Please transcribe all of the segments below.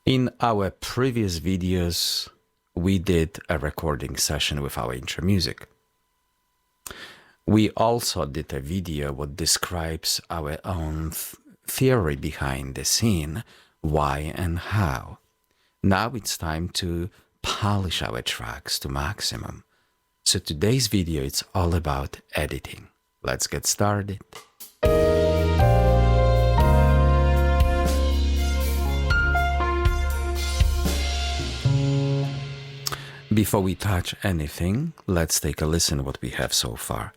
In our previous videos, we did a recording session with our intro music. We also did a video what describes our own theory behind the scene, why and how. Now it's time to polish our tracks to maximum. So today's video is all about editing. Let's get started. Before we touch anything, let's take a listen what we have so far.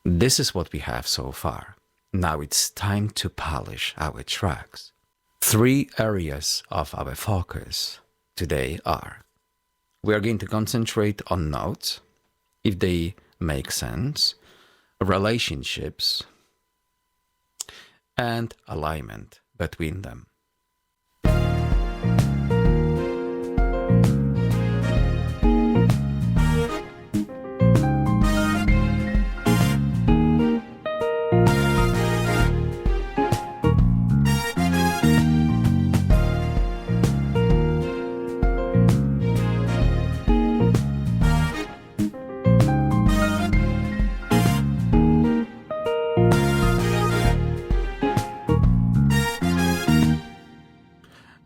This is what we have so far. Now it's time to polish our tracks. 3 areas of our focus today are: we are going to concentrate on notes, if they make sense, relationships, and alignment between them.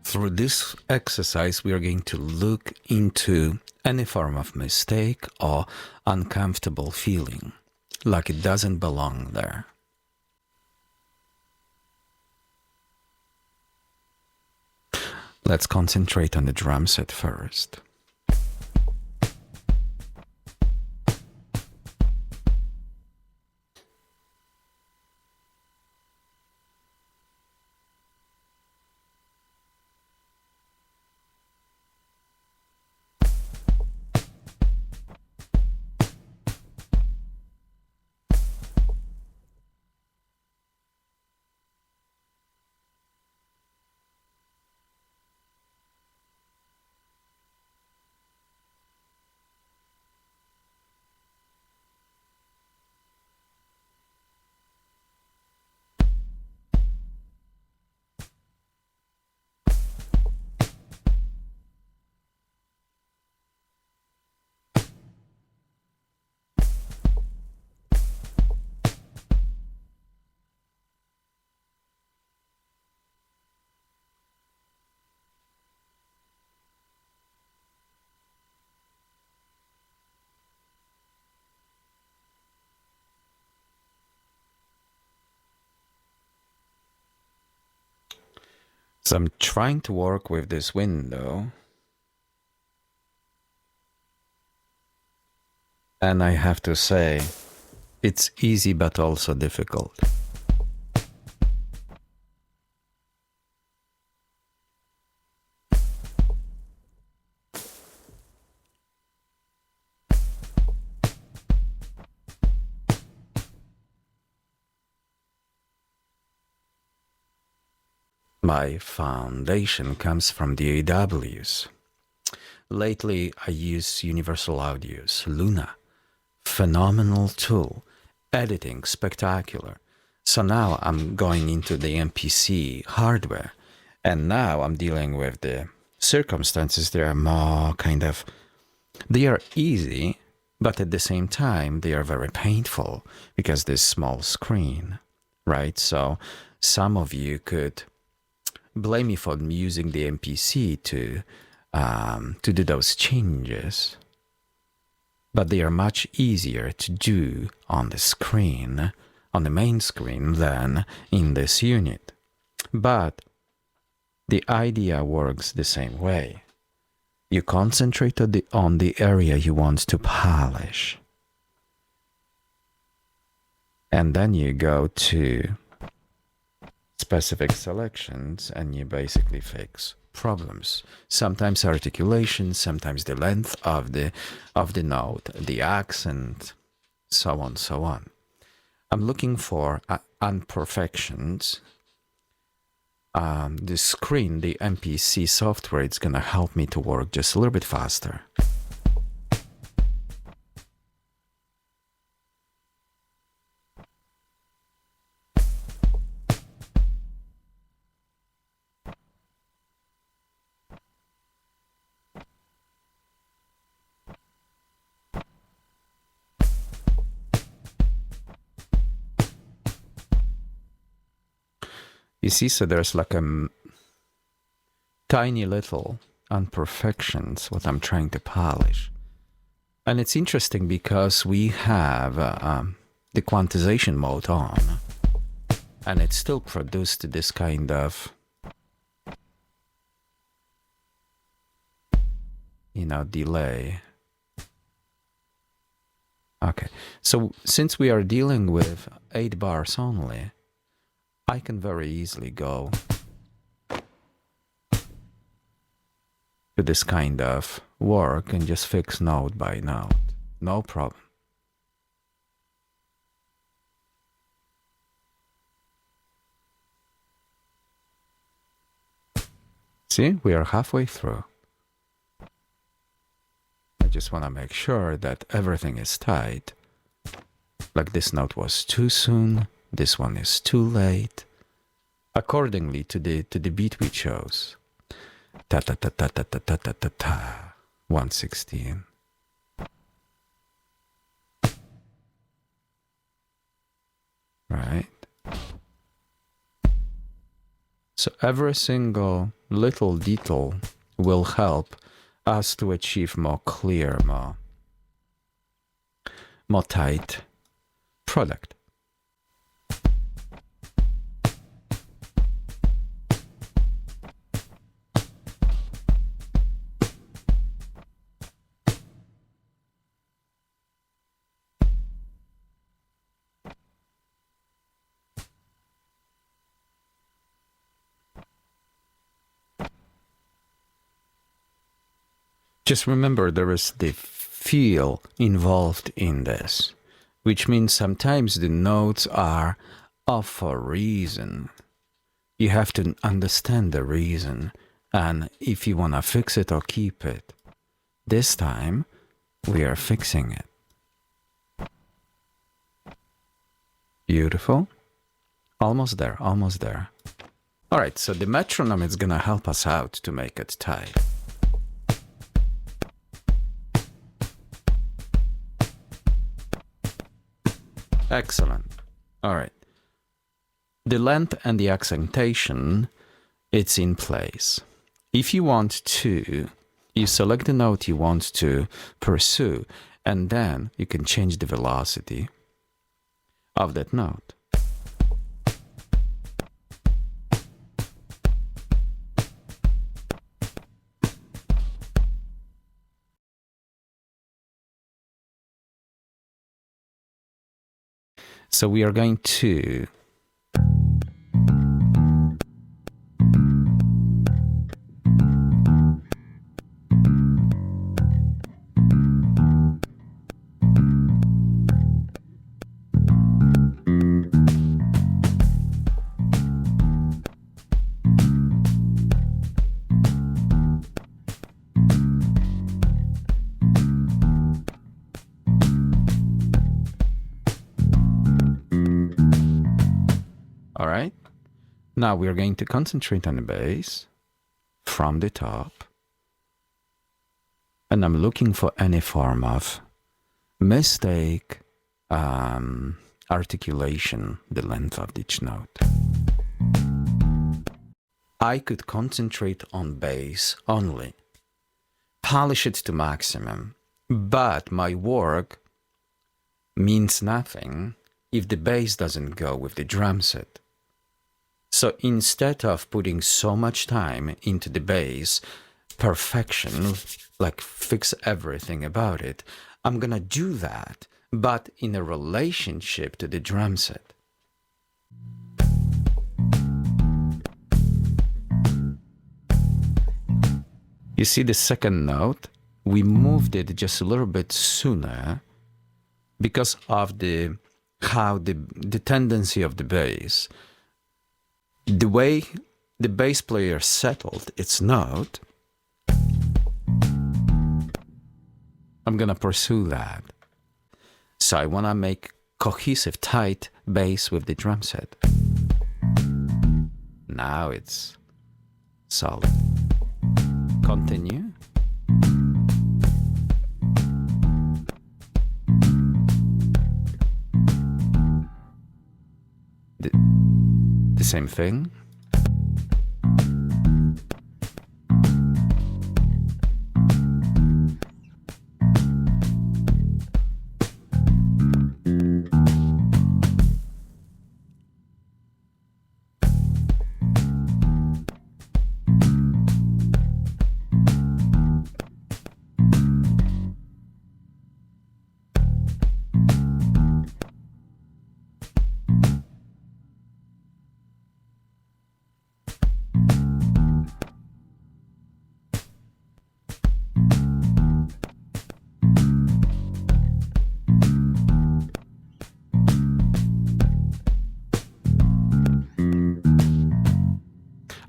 Through this exercise, we are going to look into any form of mistake or uncomfortable feeling, like it doesn't belong there. Let's concentrate on the drum set first. So I'm trying to work with this window, and I have to say, it's easy but also difficult. My foundation comes from the AWs. Lately, I use Universal Audio's Luna. Phenomenal tool. Editing, spectacular. So now I'm going into the MPC hardware. And now I'm dealing with the circumstances. They are more kind of... They are easy, But at the same time, they are very painful because this small screen, right? So some of you could blame me for using the MPC to do those changes. But they are much easier to do on the screen, on the main screen, than in this unit. But the idea works the same way. You concentrate on the area you want to polish. And then you go to specific selections and you basically fix problems. Sometimes articulation, sometimes the length of the note, the accent, so on, so on. I'm looking for imperfections. The screen, the MPC software, it's gonna help me to work just a little bit faster. You see, so there's like a tiny little imperfections what I'm trying to polish. And it's interesting because we have the quantization mode on, and it still produced this kind of, delay. Okay, so since we are dealing with 8 bars only, I can very easily go to this kind of work and just fix note by note. No problem. See, we are halfway through. I just want to make sure that everything is tight. Like this note was too soon. This one is too late, accordingly to the beat we chose. Ta ta ta ta ta ta ta ta ta ta. 116. Right. So every single little detail will help us to achieve more clear, more tight product. Just remember there is the feel involved in this, which means sometimes the notes are off for a reason. You have to understand the reason, and if you want to fix it or keep it. This time, we are fixing it. Beautiful. Almost there, almost there. All right, so the metronome is going to help us out to make it tight. Excellent. All right. The length and the accentation, it's in place. If you want to, you select the note you want to pursue, and then you can change the velocity of that note. So we are going to all right. Now we are going to concentrate on the bass from the top. And I'm looking for any form of mistake articulation, the length of each note. I could concentrate on bass only, polish it to maximum, but my work means nothing if the bass doesn't go with the drum set. So instead of putting so much time into the bass, perfection, like fix everything about it, I'm gonna do that, but in a relationship to the drum set. You see the second note? We moved it just a little bit sooner because of the tendency of the bass. The way the bass player settled its note, I'm gonna pursue that. So I wanna make cohesive, tight bass with the drum set. Now it's solid. Continue. The same thing.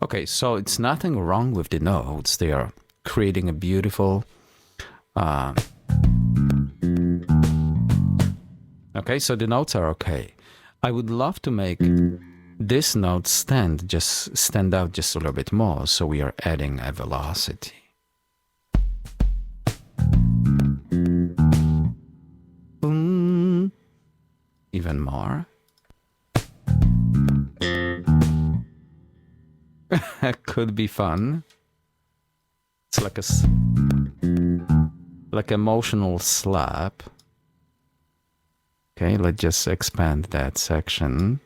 Okay, so it's nothing wrong with the notes. They are creating a beautiful... Okay, so the notes are okay. I would love to make this note stand out just a little bit more, so we are adding a velocity. Even more. Could be fun. It's like emotional slap. Okay, let's just expand that section.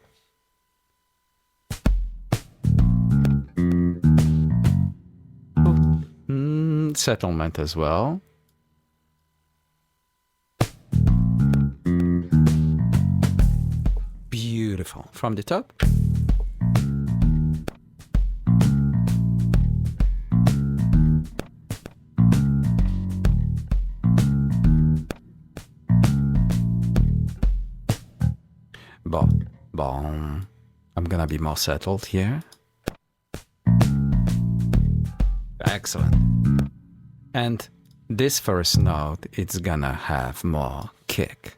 Settlement as well. Beautiful. From the top. Boom. I'm gonna be more settled here. Excellent. And this first note, it's gonna have more kick.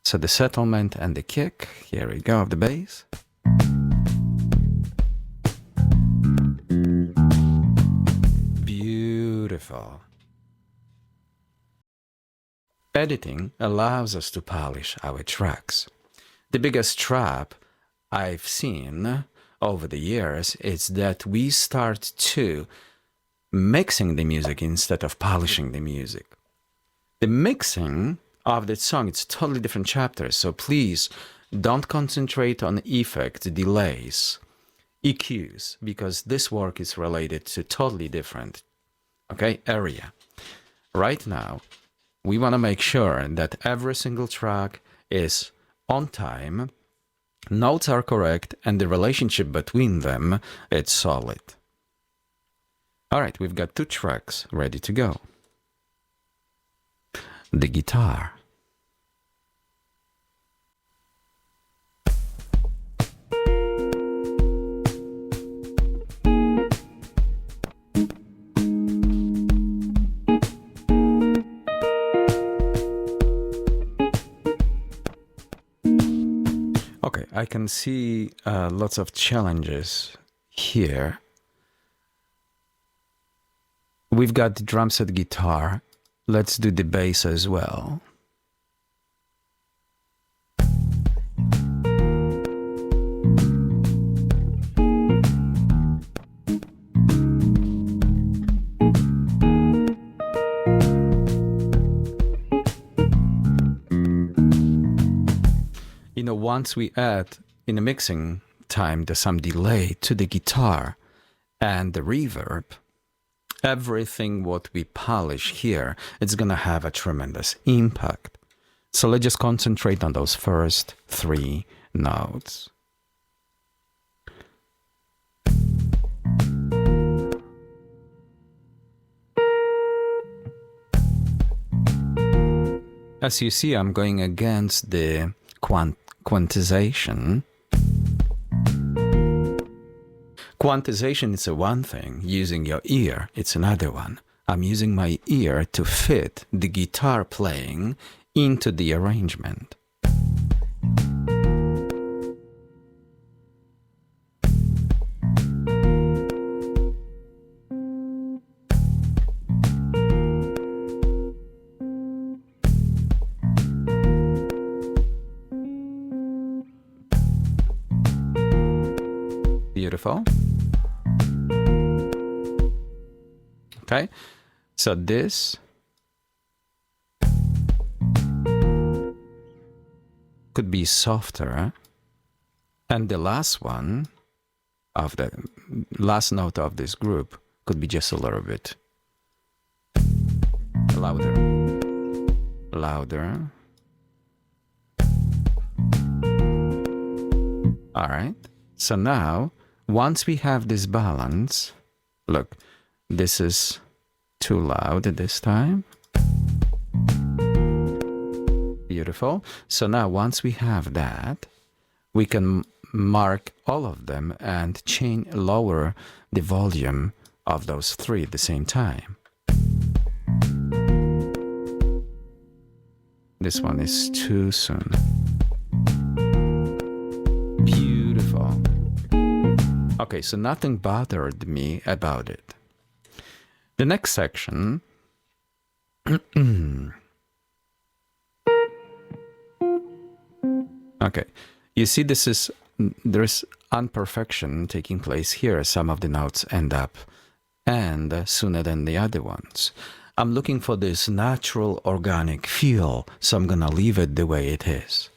So the settlement and the kick, here we go, of the bass. Beautiful. Editing allows us to polish our tracks. The biggest trap I've seen over the years is that we start to mixing the music instead of polishing the music. The mixing of that song, it's totally different chapters, so please don't concentrate on effects, delays, EQs, because this work is related to totally different, area. Right now, we want to make sure that every single track is on time, notes are correct, and the relationship between them, it's solid. All right, we've got 2 tracks ready to go. The guitar. Okay, I can see lots of challenges here. We've got the drum set guitar. Let's do the bass as well. You know, once we add in the mixing time there's some delay to the guitar and the reverb, everything what we polish here, it's gonna have a tremendous impact. So let's just concentrate on those first 3 notes. As you see, I'm going against the quantization. Quantization is one thing, using your ear, it's another one. I'm using my ear to fit the guitar playing into the arrangement. Beautiful. Okay, so this could be softer, and the last one of the last note of this group could be just a little bit louder. All right, so now once we have this balance, look, this is too loud this time. Beautiful. So now once we have that, we can mark all of them and lower the volume of those 3 at the same time. This one is too soon. Beautiful. Okay, so nothing bothered me about it. The next section okay, you see there's imperfection taking place here. Some of the notes end up and sooner than the other ones. I'm looking for this natural organic feel, so I'm gonna leave it the way it is.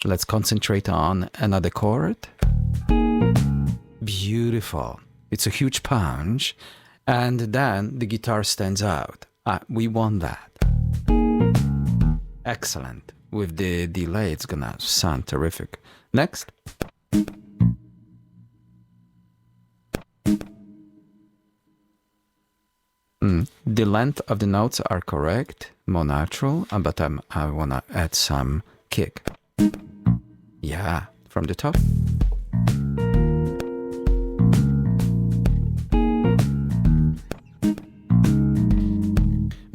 Let's concentrate on another chord. Beautiful. It's a huge punch, and then the guitar stands out. We want that. Excellent. With the delay, it's gonna sound terrific. Next. The length of the notes are correct, more natural, but I wanna add some kick. Yeah, from the top.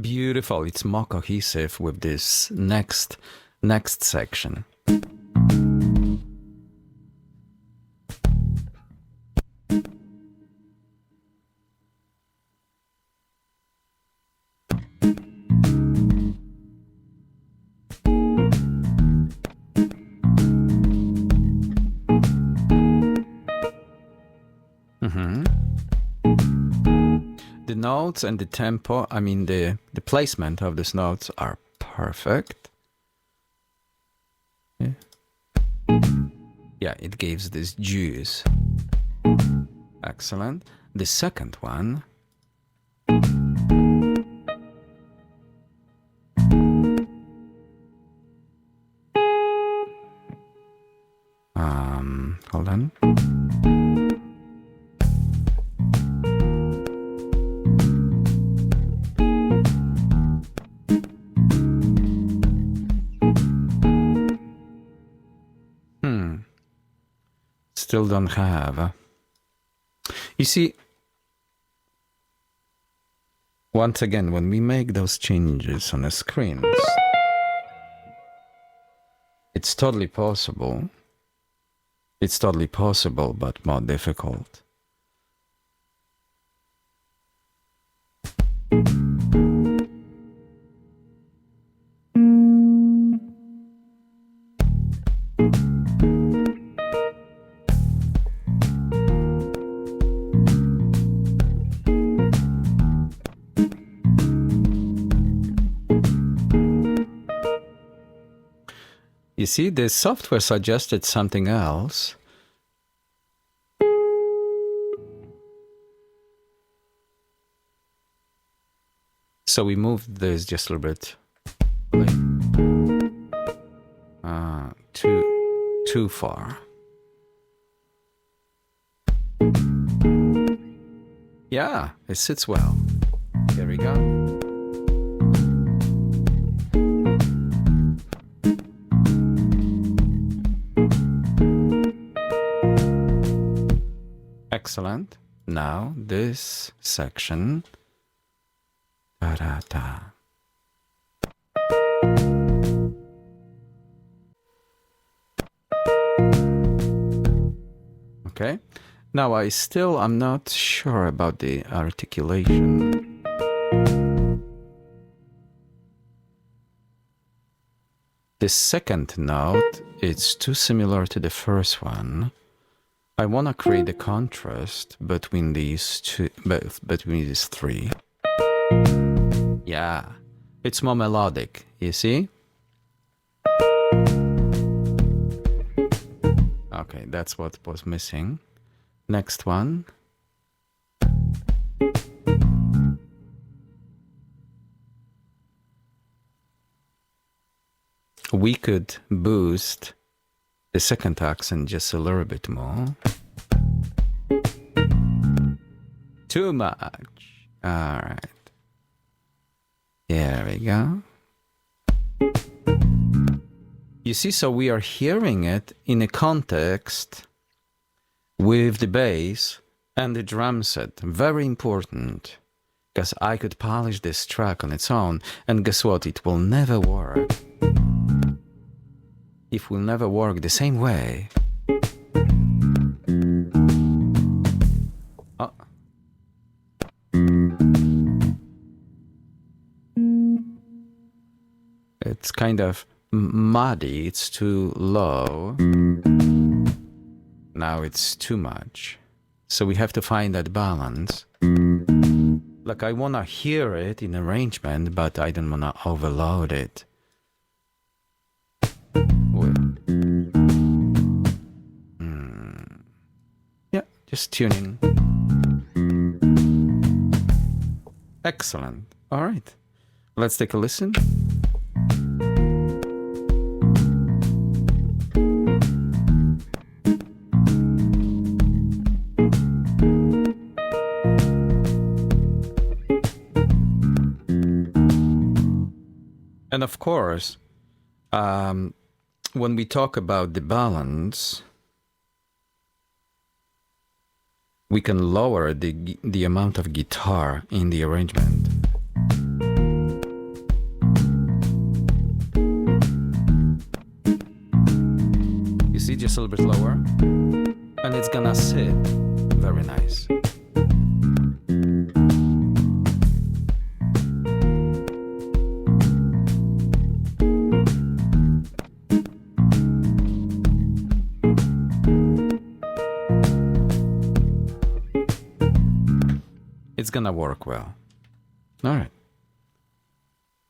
Beautiful. It's more cohesive with this next section. The notes and the tempo, I mean the placement of these notes are perfect. Yeah, it gives this juice. Excellent. The second one. Hold on. Still don't have. You see, once again, when we make those changes on the screens, it's totally possible. It's totally possible, but more difficult. You You see, the software suggested something else. So we moved this just a little bit. Too far. Yeah, it sits well. Here we go. Excellent. Now this section. Ta-da-ta. Okay. Now I'm not sure about the articulation. The second note, it's too similar to the first one. I want to create a contrast between these two, between these three. Yeah, it's more melodic, you see? Okay, that's what was missing. Next one. We could boost the second accent just a little bit more. Too much. All right. There we go. You see, so we are hearing it in a context with the bass and the drum set. Very important, because I could polish this track on its own, and guess what? It will never work. It will never work the same way. Oh. It's kind of muddy, it's too low. Now it's too much. So we have to find that balance. Like, I want to hear it in arrangement, but I don't want to overload it. Yeah, just tuning. Excellent. All right. Let's take a listen. And of course, when we talk about the balance, we can lower the amount of guitar in the arrangement. You see, just a little bit lower, and it's gonna sit very nice. It's gonna work well. All right.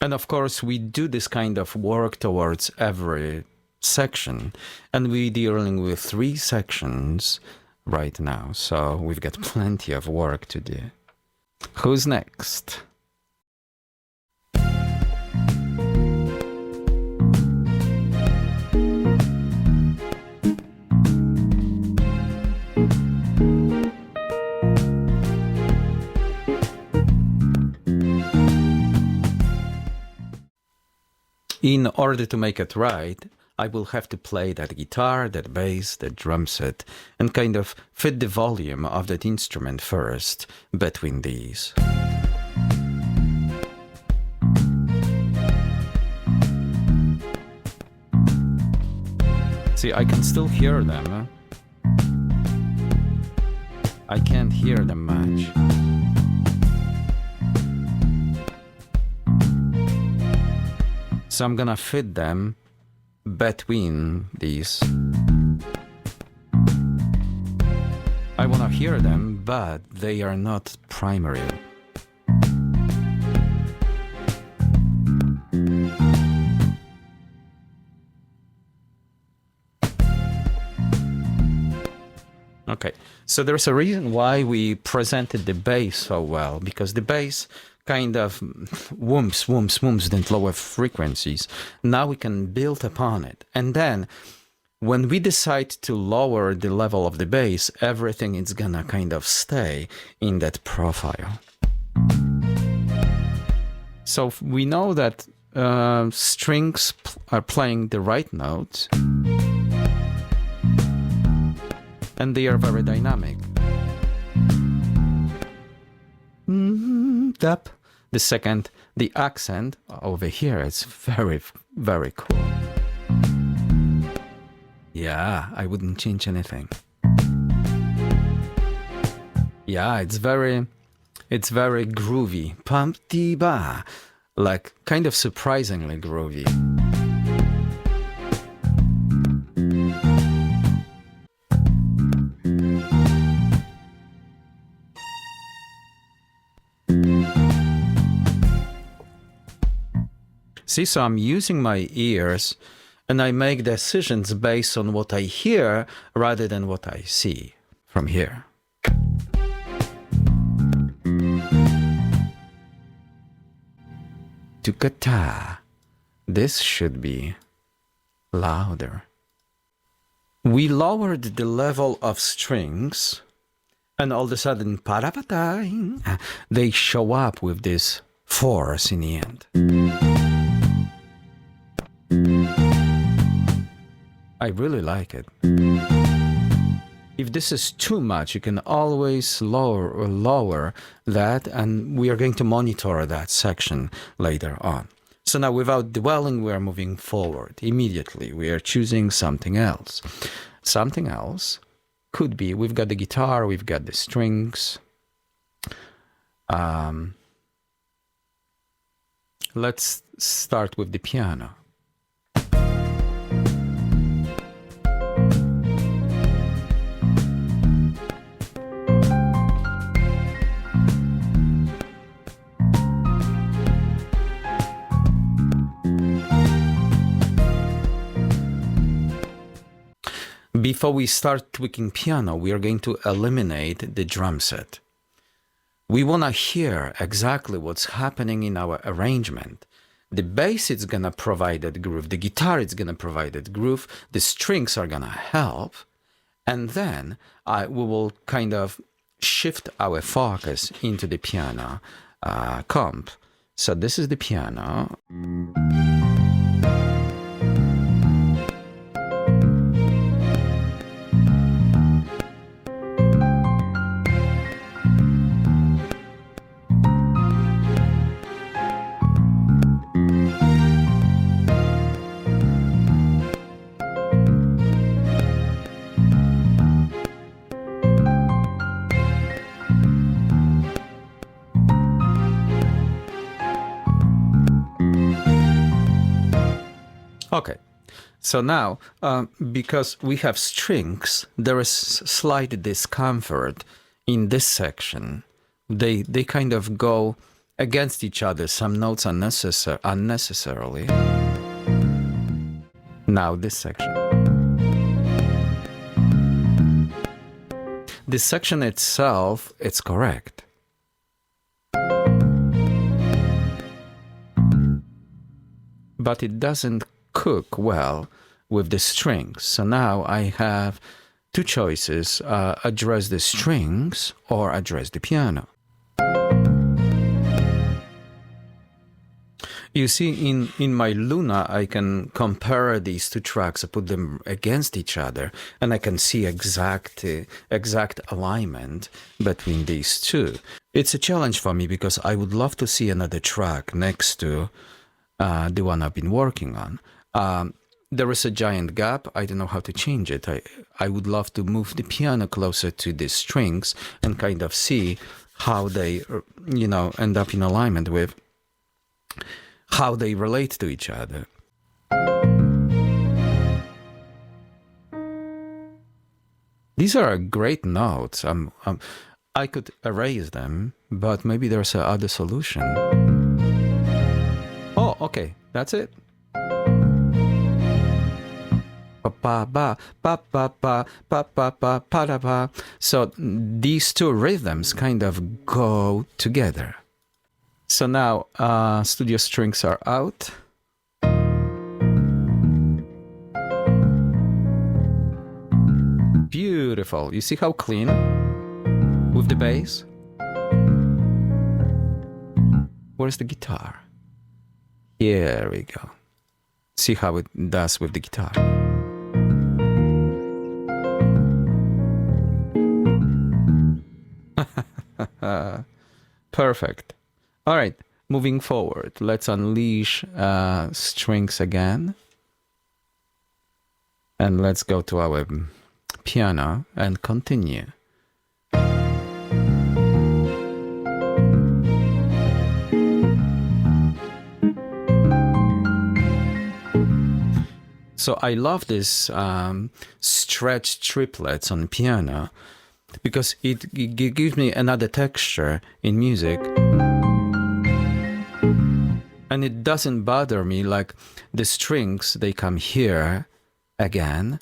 And of course, we do this kind of work towards every section, and we're dealing with 3 sections right now, so we've got plenty of work to do. Who's next? In order to make it right, I will have to play that guitar, that bass, that drum set, and kind of fit the volume of that instrument first between these. See, I can still hear them. I can't hear them much. So I'm gonna fit them between these. I wanna hear them, but they are not primary. Okay, so there's a reason why we presented the bass so well, because the bass kind of whooms in lower frequencies. Now we can build upon it. And then when we decide to lower the level of the bass, everything is gonna kind of stay in that profile. So we know that strings are playing the right notes, and they are very dynamic. Tap. The second, the accent over here is very, very cool. Yeah, I wouldn't change anything. Yeah, it's very groovy. Pump-dee-ba. Like, kind of surprisingly groovy. See, so I'm using my ears and I make decisions based on what I hear rather than what I see from here. Tukata. This should be louder. We lowered the level of strings, and all of a sudden, they show up with this force in the end. I really like it. If this is too much, you can always lower that, and we are going to monitor that section later on. So now, without dwelling, we are moving forward. Immediately, we are choosing something else. Something else could be, we've got the guitar, we've got the strings. Let's start with the piano. Before we start tweaking piano, we are going to eliminate the drum set. We want to hear exactly what's happening in our arrangement. The bass is going to provide that groove. The guitar is going to provide that groove. The strings are going to help. And then we will kind of shift our focus into the piano comp. So this is the piano. Okay, so now, because we have strings, there is slight discomfort in this section. They kind of go against each other, some notes unnecessarily. Now this section. This section itself, it's correct. But it doesn't cook well with the strings. So now I have two choices, address the strings or address the piano. You see, in my Luna, I can compare these two tracks, I put them against each other, and I can see exact alignment between these two. It's a challenge for me because I would love to see another track next to the one I've been working on. There is a giant gap. I don't know how to change it. I would love to move the piano closer to the strings and kind of see how they, end up in alignment with how they relate to each other. These are great notes. I could erase them, but maybe there's a other solution. Oh, okay, that's it. pa ba pa pa pa pa pa pa pa da pa. So these two rhythms kind of go together. So now studio strings are out. Beautiful. You see how clean with the bass? Where's the guitar? Here we go. See how it does with the guitar. Perfect. All right, moving forward. Let's unleash strings again. And let's go to our piano and continue. So I love this stretched triplets on piano because it gives me another texture in music. And it doesn't bother me like the strings, they come here again.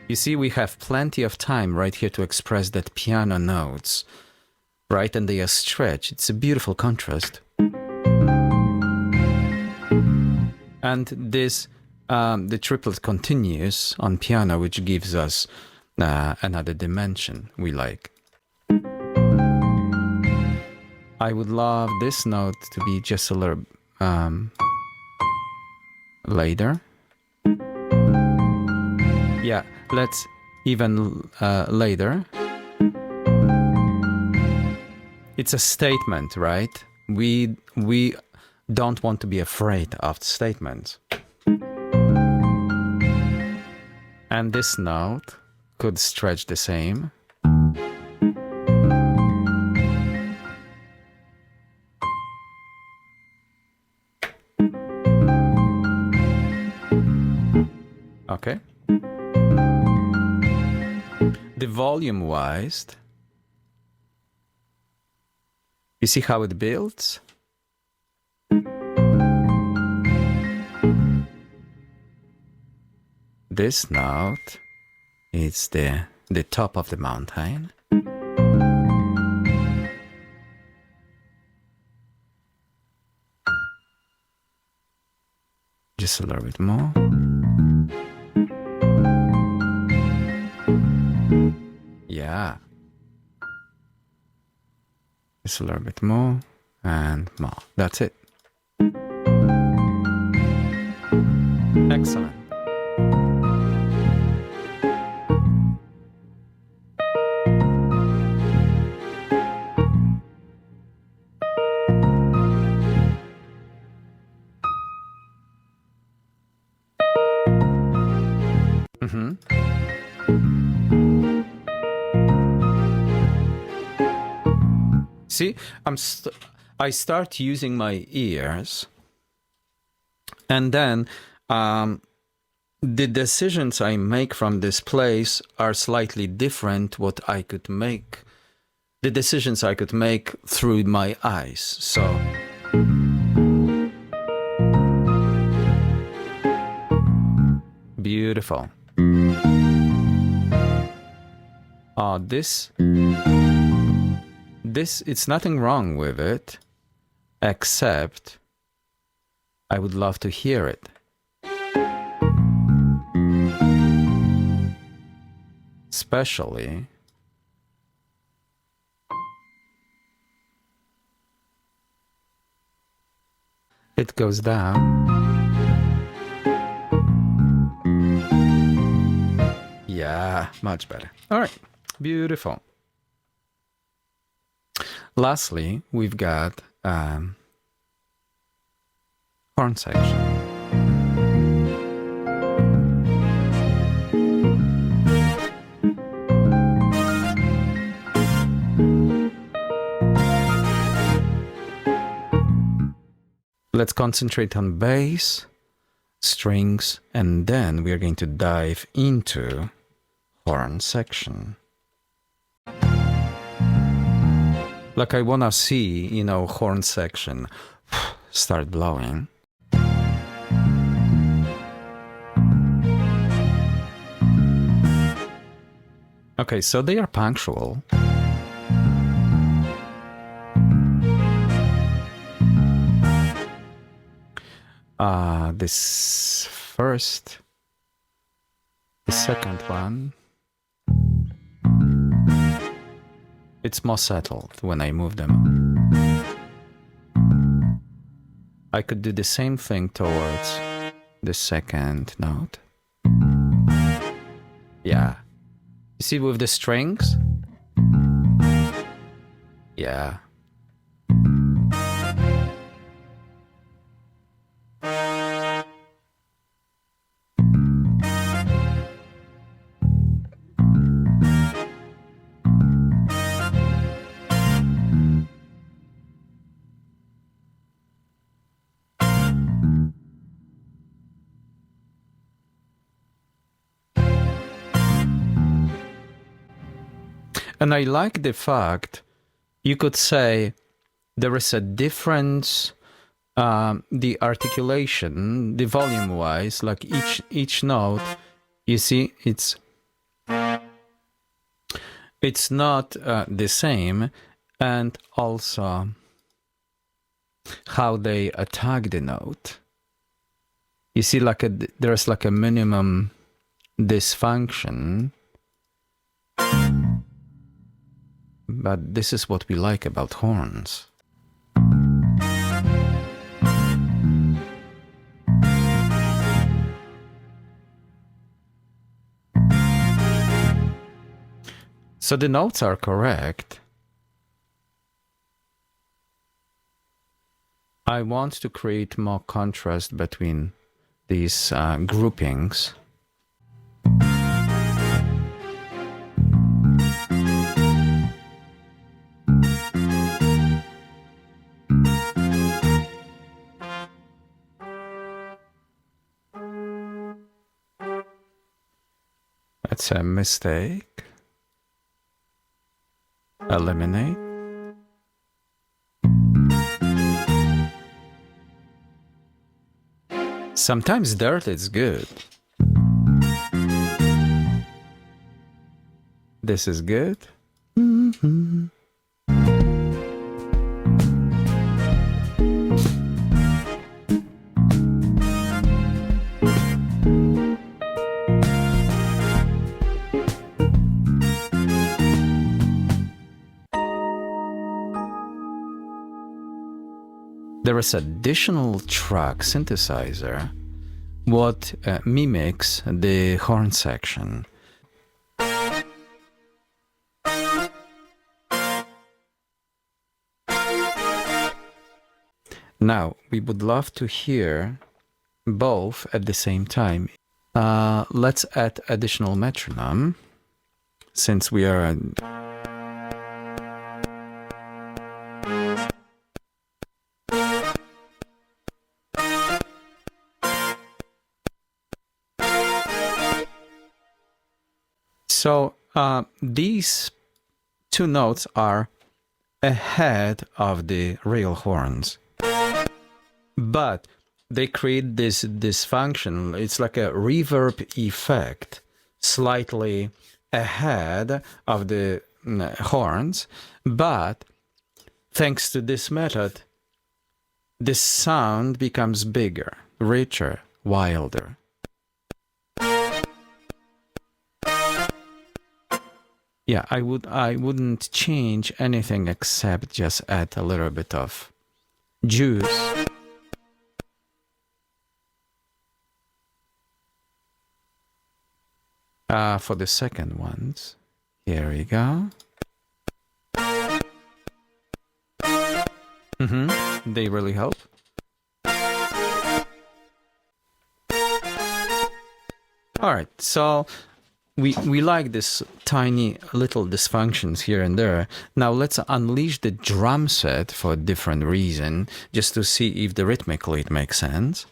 You see, we have plenty of time right here to express that piano notes, right? And they are stretched. It's a beautiful contrast. And this, the triplet continues on piano, which gives us another dimension we like. I would love this note to be just a little later. Yeah, let's even later. It's a statement, right? We don't want to be afraid of statements. And this note could stretch the same. Okay. The volume-wise, you see how it builds? This note is the top of the mountain. Just a little bit more. Yeah. Just a little bit more and more. That's it. Excellent. See, I start using my ears, and then the decisions I make from this place are slightly different what I could make, the decisions I could make through my eyes. So beautiful. This, it's nothing wrong with it, except I would love to hear it. Especially it goes down. Yeah, much better. All right, beautiful. Lastly, we've got horn section. Let's concentrate on bass, strings, and then we're going to dive into horn section. Like I wanna see, horn section start blowing. Okay, so they are punctual. This first, the second one, it's more settled when I move them. I could do the same thing towards the second note. Yeah. You see with the strings? Yeah. And I like the fact you could say there is a difference, the articulation, the volume-wise, like each note, you see, it's not the same, and also how they attack the note. You see, like there's like a minimum dysfunction. But this is what we like about horns. So the notes are correct. I want to create more contrast between these groupings. That's a mistake. Eliminate. Sometimes dirt is good. This is good. Mm-hmm. There is additional track synthesizer what mimics the horn section. Now, we would love to hear both at the same time. Let's add additional metronome, since we are... So these two notes are ahead of the real horns, but they create this dysfunction. It's like a reverb effect, slightly ahead of the horns, but thanks to this method, the sound becomes bigger, richer, wilder. Yeah, I wouldn't change anything except just add a little bit of juice. For the second ones, here we go. They really help. All right, so we like this tiny little dysfunctions here and there. Now let's unleash the drum set for a different reason, just to see if the rhythmically it makes sense.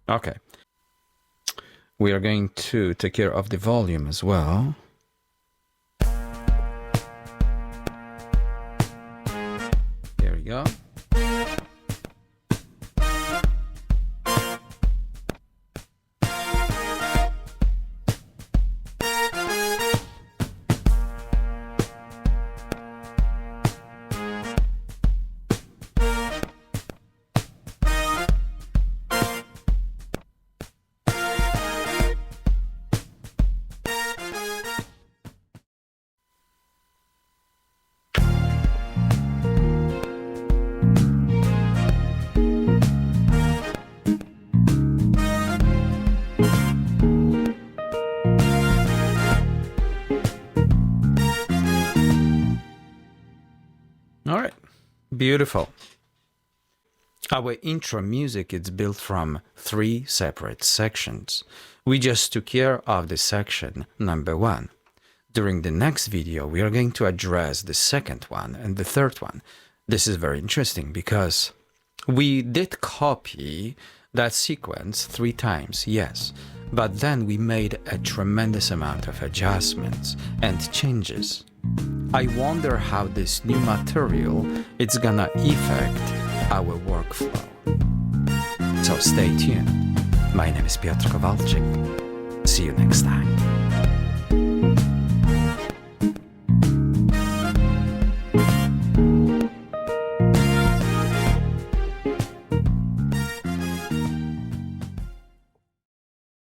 Okay. We are going to take care of the volume as well. There we go. All right, beautiful. Our intro music is built from 3 separate sections. We just took care of the section number 1. During the next video, we are going to address the second one and the third one. This is very interesting because we did copy that sequence 3 times, yes, but then we made a tremendous amount of adjustments and changes. I wonder how this new material is gonna affect our workflow. So stay tuned. My name is Piotr Kowalczyk. See you next time.